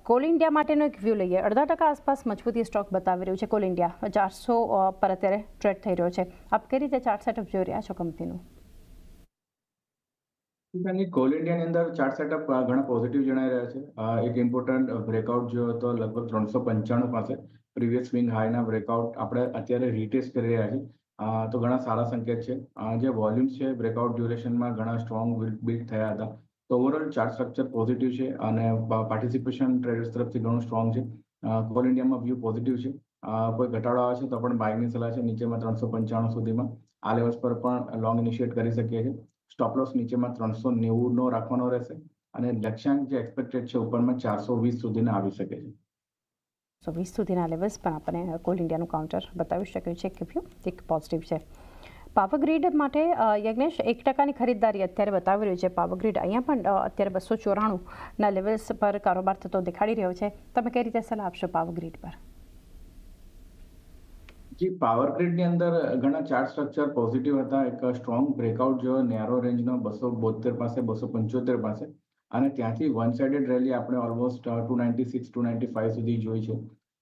Call India માટેનો એક view લઈએ. 0.5% આસપાસ મજબૂતી સ્ટોક બતાવી રહ્યું છે. કોલ ઇન્ડિયા 400 પર અત્યારે ટ્રેડ થઈ રહ્યો છે. આપ કઈ રીતે ચાર્ટ સેટઅપ જોઈ રહ્યા છો કંપનીનું? કોલ ઇન્ડિયાની અંદર ચાર્ટ સેટઅપ ઘણા પોઝિટિવ જણાઈ રહ્યા છે. એક ઇમ્પોર્ટન્ટ બ્રેકઆઉટ જો હતો લગભગ 395 પાસે પ્રીવિયસ સ્વિંગ હાઈના બ્રેકઆઉટ આપણે અત્યારે રીટેસ્ટ કરી રહ્યા છીએ. તો ઘણા સારા સંકેત છે. જે વોલ્યુમ્સ છે બ્રેકઆઉટ ડ્યુરેશનમાં ઘણા સ્ટ્રોંગ બિલ્ડ થયા હતા. તો ઓવરઓલ ચાર્ટ સ્ટ્રક્ચર પોઝિટિવ છે અને પાર્ટિસિપેશન ટ્રેડર્સ તરફથી ઘણું સ્ટ્રોંગ છે. કોલ ઇન્ડિયામાં વ્યૂ પોઝિટિવ છે. કોઈ ઘટાડો આવે છે તો પણ બાયની સલાહ છે. નીચેમાં 395 સુધીમાં આ લેવલ્સ પર પણ લોંગ ઇનિશિએટ કરી શકીએ છીએ. સ્ટોપ લોસ નીચેમાં 390 રાખવાનો રહેશે અને લક્ષ્યાંક જે એક્સપેક્ટેડ છે ઉપરમાં 420 સુધીના આવી શકે છે. 120 સુધીના લેવલ્સ પણ આપણે કોલ ઇન્ડિયાનું કાઉન્ટર બતાવી શક્યું છે કે વ્યૂ એક પોઝિટિવ છે. પાવર ગ્રીડ માટે યજ્ઞેશ 1%ની ખરીદદારી અત્યારે બતાવી રહ્યું છે. પાવર ગ્રીડ અહીંયા પણ અત્યારે 294ના લેવલ્સ પર કારોબાર થતો દેખાડી રહ્યો છે. તમે કઈ રીતે સલાહ આપશો પાવર ગ્રીડ પર? જી, પાવર ગ્રીડની અંદર ઘણા ચાર્ટ સ્ટ્રક્ચર પોઝિટિવ હતા. એક સ્ટ્રોંગ બ્રેકઆઉટ જો નેરો રેન્જનો 272 પાસે 275 પાસે અને ત્યાંથી વન સાઇડેડ રેલી આપણે ઓલમોસ્ટ 296 295 સુધી જોઈ છે.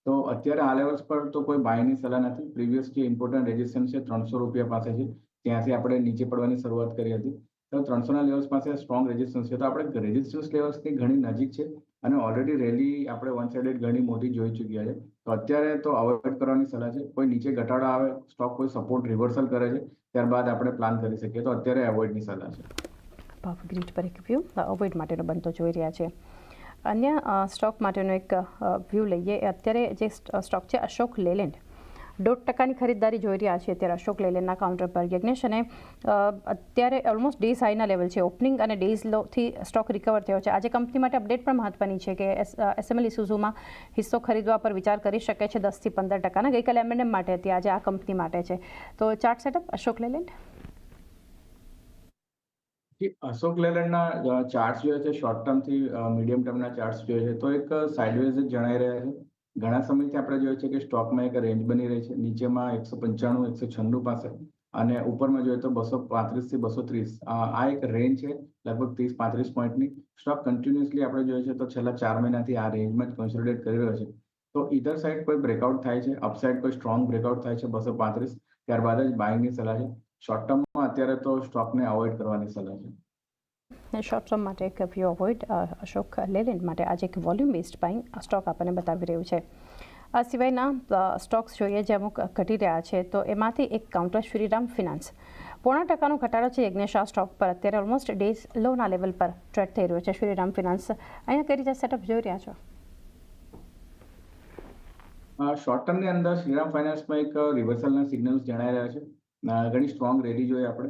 તો અત્યારે આ લેવલ્સ પર તો કોઈ બાયની સલાહ નથી. પ્રીવિયસ જે ઇમ્પોર્ટન્ટ રેઝિસ્ટન્સ છે 300 રૂપિયા પાસે છે. ત્યાંથી આપણે નીચે પડવાની શરૂઆત કરી હતી. તો 300ના લેવલ્સ પાસે સ્ટ્રોંગ રેઝિસ્ટન્સ છે. તો આપણે રેઝિસ્ટન્સ લેવલ્સની ઘણી નજીક છે અને ઓલરેડી રેલી આપણે વન સાઇડેડ ઘણી મોટી જોઈ ચૂક્યા છે. તો અત્યારે તો અવોઇડ કરવાની સલાહ છે. કોઈ નીચે ઘટાડો આવે, સ્ટોક કોઈ સપોર્ટ રિવર્સલ કરે છે ત્યારબાદ આપણે પ્લાન કરી શકીએ. તો અત્યારે અવોઇડની સલાહ છે. પાવર ગ્રીડ પર એક વ્યૂ અવોઇડ માટેનો બનતો જોઈ રહ્યા છે. અન્ય સ્ટોક માટેનો એક વ્યૂ લઈએ. અત્યારે જે સ્ટોક છે અશોક લેલેન્ડ 0.5%ની ખરીદદારી જોઈ રહ્યા છીએ અત્યારે અશોક લેલેન્ડના કાઉન્ટર પર યજ્ઞેશ. અને અત્યારે ઓલમોસ્ટ ડેઝ હાઈના લેવલ છે. ઓપનિંગ અને ડેઝ લોથી સ્ટોક રિકવર થયો છે. આજે કંપની માટે અપડેટ પણ મહત્વની છે કે એસએમએલ ઇસુઝુમાં હિસ્સો ખરીદવા પર વિચાર કરી શકે છે 10 થી 15%. ગઈકાલે એમએનએમ માટે હતી, આજે આ કંપની માટે છે. તો ચાર્ટ સેટઅપ અશોક લેલેન્ડ. અશોક લેલેન્ડના ચાર્ટ્સ જોઈએ છે, શોર્ટ ટર્મથી મીડિયમ ટર્મના ચાર્ટ્સ જોઈએ છે તો એક સાઇડવેઝ જ જણાઈ રહ્યા છે. ઘણા સમયથી આપણે જોઈએ છે કે સ્ટોકમાં એક રેન્જ બની રહી છે. નીચેમાં 195 196 પાસે અને ઉપરમાં જોઈએ તો 235 થી 230. આ એક રેન્જ છે લગભગ 30-35 પોઈન્ટની. સ્ટોક કન્ટિન્યુઅસલી આપણે જોઈએ છે તો છેલ્લા 4 મહિનાથી આ રેન્જમાં જ કન્સોલિડેટ કરી રહ્યો છે. તો ઈધર સાઇડ કોઈ બ્રેકઆઉટ થાય છે, અપસાઇડ કોઈ સ્ટ્રોંગ બ્રેકઆઉટ થાય છે 235, ત્યારબાદ જ બાઇંગની સલાહ છે. શોર્ટ ટર્મમાં અત્યારે તો સ્ટોકને અવોઇડ કરવાની સલાહ છે. શોર્ટ ટર્મ માટે એક વ્યૂ અવોઇડ અશોક લેલેન્ડ માટે આજે એક વોલ્યુમ બેઝડ બાઇંગ સ્ટોક આપણને બતાવી રહ્યું છે. આ સિવાયના સ્ટોક્સ જોઈએ જે અમુક ઘટી રહ્યા છે તો એમાંથી એક કાઉન્ટર શ્રીરામ ફિનાન્સ 0.5%નો ઘટાડો છે. યજ્ઞેશ આ સ્ટોક પર અત્યારે ઓલમોસ્ટ ડેઝ લોના લેવલ પર ટ્રેડ થઈ રહ્યો છે. શ્રીરામ ફિનાન્સ અહીંયા કઈ રીતે સેટઅપ જોઈ રહ્યા છો? શોર્ટ ટર્મની અંદર શ્રીરામ ફાઇનાન્સમાં એક રિવર્સલના સિગ્નલ્સ જણાઈ રહ્યા છે. ઘણી સ્ટ્રોંગ રેલી જોઈએ આપણે.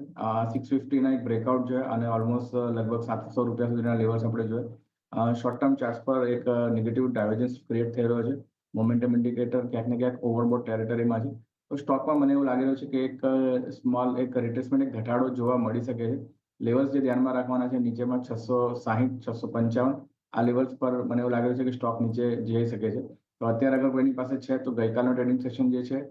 650ના એક બ્રેકઆઉટ જોઈએ અને ઓલમોસ્ટ લગભગ 700 રૂપિયા સુધીના લેવલ્સ આપણે જોઈએ. શોર્ટ ટર્મ ચાર્ટ્સ પર એક નેગેટિવ ડાયવર્જન્સ ક્રિએટ થઈ રહ્યો છે. મોમેન્ટમ ઇન્ડિકેટર ક્યાંક ને ક્યાંક ઓવરબોટ ટેરેટરીમાં છે. તો સ્ટોકમાં મને એવું લાગી રહ્યું છે કે એક સ્મોલ એક રિટ્રેસમેન્ટ, એક ઘટાડો જોવા મળી શકે છે. લેવલ્સ જે ધ્યાનમાં રાખવાના છે નીચેમાં 660 655. આ લેવલ્સ પર મને એવું લાગે છે કે સ્ટોક નીચે જઈ શકે છે. તો અત્યારે અગર કોઈની પાસે છે તો ગઈકાલનો ટ્રેડિંગ સેશન જે છે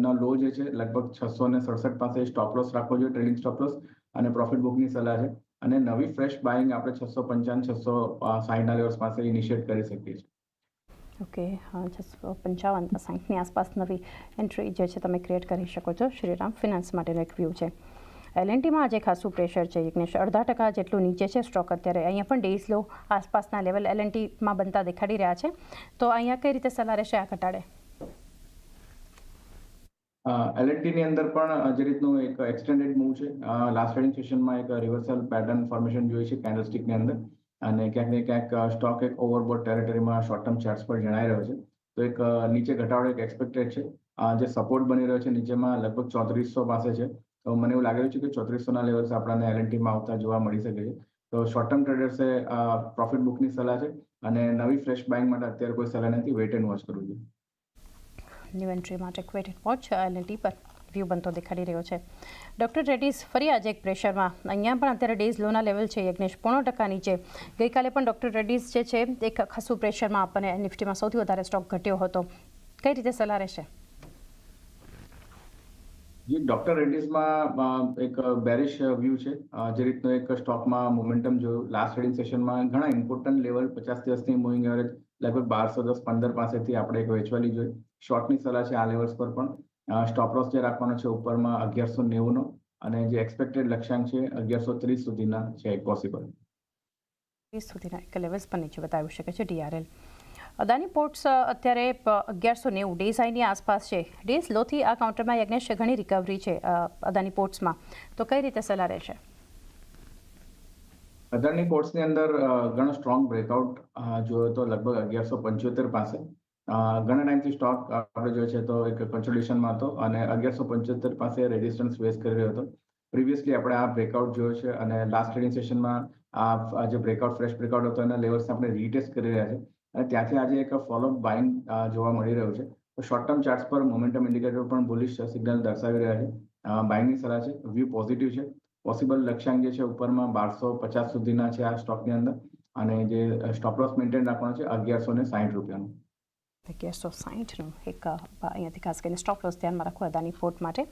નો લો જે છે લગભગ 667 પાસે સ્ટોપ લોસ રાખવો જોઈએ, ટ્રેડિંગ સ્ટોપ લોસ, અને પ્રોફિટ બુકની સલાહ છે. અને નવી ફ્રેશ બાઇંગ આપણે 655 660ના લેવલ્સ પાસે ઇનિશિએટ કરી શકીએ છીએ. ઓકે, 655 60ની આસપાસ નવી એન્ટ્રી જે છે તમે ક્રિએટ કરી શકો છો. શ્રીરામ ફિનાન્સ માટેનો એક વ્યૂ છે. એલએનટીમાં આજે ખાસું પ્રેશર છે યજ્ઞેશ. 0.5% જેટલું નીચે છે સ્ટોક અત્યારે. અહીંયા પણ ડેઝ લો આસપાસના લેવલ એલએનટીમાં બનતા દેખાડી રહ્યા છે. તો અહીંયા કઈ રીતે સલાહ રહેશે આ ઘટાડે? એલએનટીની અંદર પણ જે રીતનું એક એક્સટેન્ડેડ મૂવ છે. લાસ્ટ ટ્રેડિંગ સેશનમાં એક રિવર્સલ પેટર્ન ફોર્મેશન જોઈ છે કેન્ડલસ્ટિકની અંદર અને ક્યાંક ને ક્યાંક સ્ટોક એક ઓવરબોટ ટેરેટરીમાં શોર્ટ ટર્મ ચાર્ટ્સ પર જણાઈ રહ્યો છે. તો એક નીચે ઘટાડો એક એક્સપેક્ટેડ છે. જે સપોર્ટ બની રહ્યો છે નીચેમાં લગભગ 3400 પાસે છે. તો મને એવું લાગી રહ્યું છે કે 3400ના લેવલ્સ આપણને એલએનટીમાં આવતા જોવા મળી શકે છે. તો શોર્ટ ટર્મ ટ્રેડર્સે પ્રોફિટ બુકની સલાહ છે અને નવી ફ્રેશ બાઇંગ માટે અત્યારે કોઈ સલાહ નથી. વેઇટ એન્ડ વોચ કરવું જોઈએ. ન્યૂ એન્ટ્રી માટે વેઇટ એન્ડ વોચ એલએનટી પર વ્યૂ બનતો દેખાડી રહ્યો છે. ડૉક્ટર રેડ્ડીઝ ફરી આજે એક પ્રેશરમાં. અહીંયા પણ અત્યારે ડેઝ લોના લેવલ છે યજ્ઞેશ 0.5% નીચે. ગઈકાલે પણ ડૉક્ટર રેડ્ડીઝ જે છે એક ખાસું પ્રેશરમાં આપણને નિફ્ટીમાં સૌથી વધારે સ્ટોક ઘટ્યો હતો. કઈ રીતે સલાહ રહેશે? જે ડોક્ટર રેડ્ડીઝમાં એક બેરિશ વ્યૂ છે. જે રીતનો એક સ્ટોકમાં મોમેન્ટમ જોયું લાસ્ટ ટ્રેડિંગ સેશનમાં ઘણા ઇમ્પોર્ટન્ટ લેવલ 50 દિવસની મૂવિંગ એવરેજ લગભગ 1210-15 પાસેથી આપણે એક વેચવાલી જોઈ. શોર્ટની સલાહ છે આ લેવલ્સ પર પણ. સ્ટોપ લોસ જે રાખવાનો છે ઉપરમાં 1190 નો અને જે એક્સપેક્ટેડ લક્ષ્યાંક છે 1130 સુધીના છે પોસિબલ. 20 સુધીના એક લેવલ્સ પર નીચે બતાવી શકે છે DRL. અદાની પોર્ટ્સ અત્યારે 1190 ડેઝ હાઈની આસપાસ છે. ડેઝ લોથી આ કાઉન્ટરમાં યજ્ઞેશ ઘણી રિકવરી છે અદાની પોર્ટ્સમાં, તો કઈ રીતે સલાહ રહેશે? અદાની પોર્ટ્સની અંદર ઘણો સ્ટ્રોંગ બ્રેકઆઉટ જોયો તો લગભગ 1175 પાસે. ઘણા ટાઈમથી સ્ટોક આપણે જોઈએ છે તો એક કન્સોલિડેશનમાં હતો અને 1175 પાસે રેઝિસ્ટન્સ ફેસ કરી રહ્યો હતો. પ્રીવિયસલી આપણે આ બ્રેકઆઉટ જોયો છે અને લાસ્ટ ટ્રેડિંગ સેશનમાં આ જે બ્રેકઆઉટ ફ્રેશ બ્રેકઆઉટ હતો એના લેવલ્સ આપણે રીટેસ્ટ કરી રહ્યા છે અને ત્યાંથી આજે એક ફોલોઅપ બાઇંગ જોવા મળી રહ્યું છે. તો શોર્ટ ટર્મ ચાર્ટ્સ પર મોમેન્ટમ ઇન્ડિકેટર પણ બુલિશ સિગ્નલ દર્શાવી રહ્યા છે. બાઇંગની સલાહ છે, વ્યૂ પોઝિટિવ છે. પોસિબલ લક્ષ્યાંક જે છે ઉપરમાં 1250 સુધીના છે આ સ્ટોકની અંદર અને જે સ્ટોપ લોસ મેન્ટેન રાખવાનો છે 1160 રૂપિયાનો. 1160નું એક અહીંયાથી ખાસ કરીને સ્ટોપ લોસ ધ્યાનમાં રાખો અદાની પોર્ટ માટે.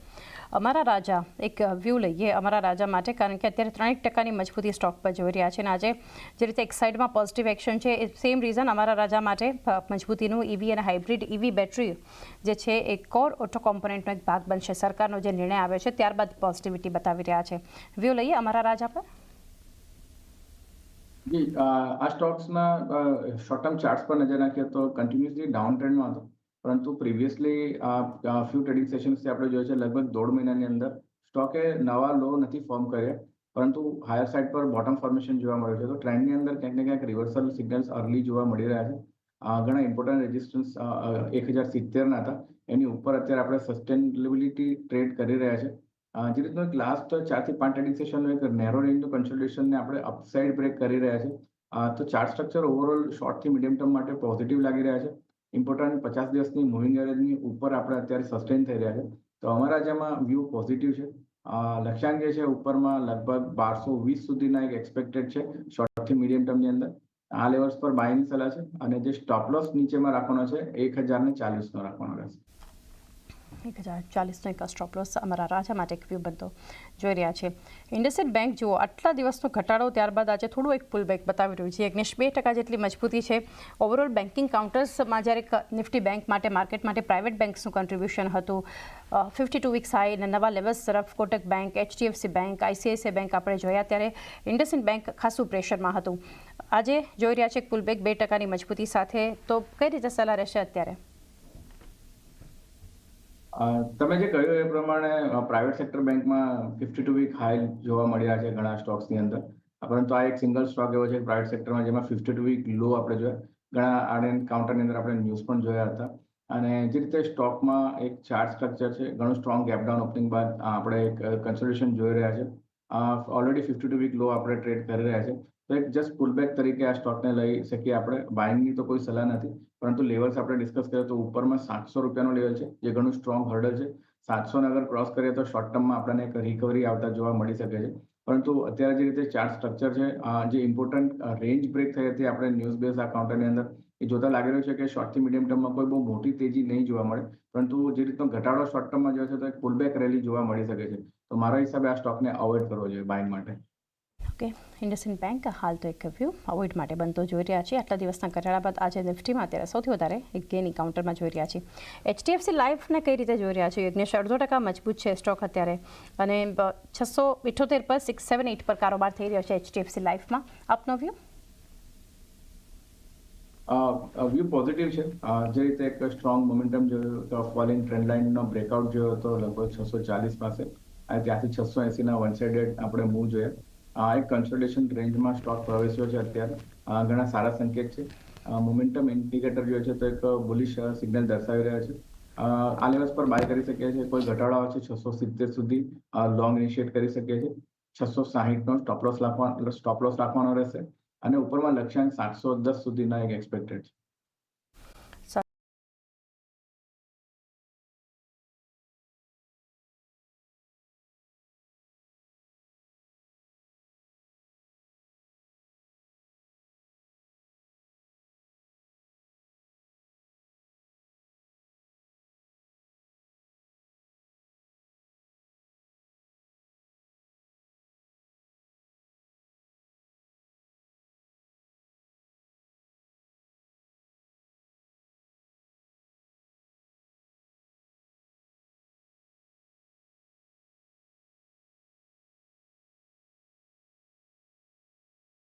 અમારા રાજા એક વ્યૂ લઈએ અમારા રાજા માટે, કારણ કે અત્યારે 3% મજબૂતી સ્ટોક પર જોઈ રહ્યા છે અને આજે જે રીતે એક સાઈડમાં પોઝિટિવ એક્શન છે એ સેમ રીઝન અમારા રાજા માટે મજબૂતીનું EV અને હાઇબ્રિડ EV બેટરી જે છે એ કોર ઓટો કોમ્પોનન્ટનો એક ભાગ બનશે. સરકારનો જે નિર્ણય આવ્યો છે ત્યારબાદ પોઝિટિવિટી બતાવી રહ્યા છે. વ્યૂ લઈએ અમારા રાજા પર. જી, આ સ્ટોક્સના શોર્ટ ટર્મ ચાર્ટ્સ પર નજર નાખીએ તો કન્ટિન્યુઅસલી ડાઉન ટ્રેન્ડમાં હતો, પરંતુ પ્રીવિયસલી ફ્યુ ટ્રેડિંગ સેશન્સથી આપણે જોઈએ છે લગભગ 1.5 મહિનાની અંદર સ્ટોકે નવા લો નથી ફોર્મ કર્યા, પરંતુ હાયર સાઇડ પર બોટમ ફોર્મેશન જોવા મળ્યું છે. તો ટ્રેન્ડની અંદર ક્યાંક ને ક્યાંક રિવર્સલ સિગ્નલ્સ અર્લી જોવા મળી રહ્યા છે. ઘણા ઇમ્પોર્ટન્ટ રેઝિસ્ટન્સ 1070ના હતા, એની ઉપર અત્યારે આપણે સસ્ટેનેબિલિટી ટ્રેડ કરી રહ્યા છે. જે રીતનો એક લાસ્ટ 4 થી 5 ટ્રેડિંગ સેશનનો એક નેરો રેન્જનું કન્સોલિડેશનને આપણે અપસાઇડ બ્રેક કરી રહ્યા છે. તો ચાર્ટ સ્ટ્રક્ચર ઓવરઓલ શોર્ટ થી મીડિયમ ટર્મ માટે પોઝિટિવ લાગી રહ્યા છે. ઇમ્પોર્ટન્ટ 50 દિવસની મૂવિંગ એવરેજની ઉપર આપણે અત્યારે સસ્ટેન થઈ રહ્યા છે. તો અમારા જેમાં વ્યૂ પોઝિટિવ છે. લક્ષ્યાંક જે છે ઉપરમાં લગભગ 1220 સુધીના એક એક્સપેક્ટેડ છે શોર્ટ થી મીડિયમ ટર્મની અંદર. આ લેવલ્સ પર બાયની સલાહ છે અને જે સ્ટોપ લોસ નીચેમાં રાખવાનો છે 1040નો રાખવાનો રહેશે. 1040નો એક સ્ટોપ લોસ અમારા રાજા માટે એક વ્યૂ બનતો જોઈ રહ્યા છે. ઇન્ડસઇન્ડ બેંક જુઓ, આટલા દિવસનો ઘટાડો ત્યારબાદ આજે થોડું એક પુલ બેક બતાવી રહ્યું છે. યજ્ઞેશ 2% જેટલી મજબૂતી છે. ઓવરઓલ બેન્કિંગ કાઉન્ટર્સમાં જ્યારે નિફ્ટી બેંક માટે માર્કેટ માટે પ્રાઇવેટ બેંક્સનું કન્ટ્રીબ્યુશન હતું 52 વીક્સ હાઈ અને નવા લેવલ્સ તરફ Kotak bank, HDFC bank, ICICI bank આપણે જોયા, ત્યારે ઇન્ડસઇન્ડ બેંક ખાસું પ્રેશરમાં હતું. આજે જોઈ રહ્યા છે એક પુલ બેક 2%ની મજબૂતી સાથે, તો કઈ રીતે સલાહ રહેશે અત્યારે? તમે જે કહ્યું એ પ્રમાણે પ્રાઇવેટ સેક્ટર બેંકમાં 52 વીક હાઈ જોવા મળ્યા છે ઘણા સ્ટોક્સની અંદર, પરંતુ આ એક સિંગલ સ્ટોક એવો છે પ્રાઇવેટ સેક્ટરમાં જેમાં 52 વીક લો આપણે જોયા. ઘણા આરએન કાઉન્ટરની અંદર આપણે ન્યૂઝ પણ જોયા હતા. અને જે રીતે સ્ટોકમાં એક ચાર્ટ સ્ટ્રક્ચર છે, ઘણું સ્ટ્રોંગ ગેપ ડાઉન ઓપનિંગ બાદ આપણે એક કન્સોલિડેશન જોઈ રહ્યા છે. ઓલરેડી 52 વીક લો આપણે ટ્રેડ કરી રહ્યા છે. તો એક જસ્ટ પુલબેક તરીકે આ સ્ટોકને લઈ શકીએ આપણે. બાઇંગની તો કોઈ સલાહ નથી, પરંતુ લેવલ્સ આપણે ડિસ્કસ કરીએ તો ઉપરમાં 700 રૂપિયાનો લેવલ છે, જે ઘણું સ્ટ્રોંગ હર્ડલ છે. 700 અગર ક્રોસ કરીએ તો શોર્ટ ટર્મમાં આપણને એક રિકવરી આવતા જોવા મળી શકે છે. પરંતુ અત્યારે જે રીતે ચાર્ટ સ્ટ્રક્ચર છે, જે ઇમ્પોર્ટન્ટ રેન્જ બ્રેક થઈ હતી આપણે ન્યૂઝ બેઝ આ કાઉન્ટરની અંદર, એ જોતા લાગી રહ્યું છે કે શોર્ટ થી મીડિયમ ટર્મમાં કોઈ બહુ મોટી તેજી નહીં જોવા મળે, પરંતુ જે રીતનો ઘટાડો શોર્ટ ટર્મમાં જોયો છે તો એક પુલબેક રેલી જોવા મળી શકે છે. તો મારા હિસાબે આ સ્ટોકને અવોઇડ કરવો જોઈએ બાઇંગ માટે. ઓકે, ઇન્ડસઇન્ડ બેંક હાલ તો એક વ્યૂ અવોઇડ માટે બનતો જોઈ રહ્યા છીએ. આટલા દિવસના ઘટાડા બાદ આજે નિફ્ટીમાં અત્યારે સૌથી વધારે એક ગેની કાઉન્ટરમાં જોઈ રહ્યા છીએ. HDFC લાઈફને કઈ રીતે જોઈ રહ્યા છીએ? યજ્ઞેશ 0.5% મજબૂત છે સ્ટોક અત્યારે અને 678 પર 678 પર કારોબાર થઈ રહ્યો છે HDFC લાઈફમાં. આપનો વ્યૂ? વ્યૂ પોઝિટિવ છે. જે રીતે એક સ્ટ્રોંગ મોમેન્ટમ જોયું તો ફોલિંગ ટ્રેન્ડ લાઇનનો બ્રેકઆઉટ જોયો તો લગભગ 640 પાસે અને ત્યાંથી 680ના વન સાઇડેડ આપણે મૂવ જોયા. એક કન્સોલિડેશન રેન્જમાં સ્ટોક પ્રવેશ્યો છે અત્યારે. ઘણા સારા સંકેત છે. મોમેન્ટમ ઇન્ડિકેટર જોઈએ છે તો એક બુલિશ સિગ્નલ દર્શાવી રહ્યા છે. આ લેવલ્સ પર બાય કરી શકીએ છીએ. કોઈ ઘટાડો આવે છે 670 સુધી લોંગ ઇનિશિયેટ કરી શકીએ છીએ. 660નો સ્ટોપ લોસ રાખવાનો રહેશે અને ઉપરમાં લક્ષ્યાંક 710 સુધીના એક એક્સપેક્ટેડ છે.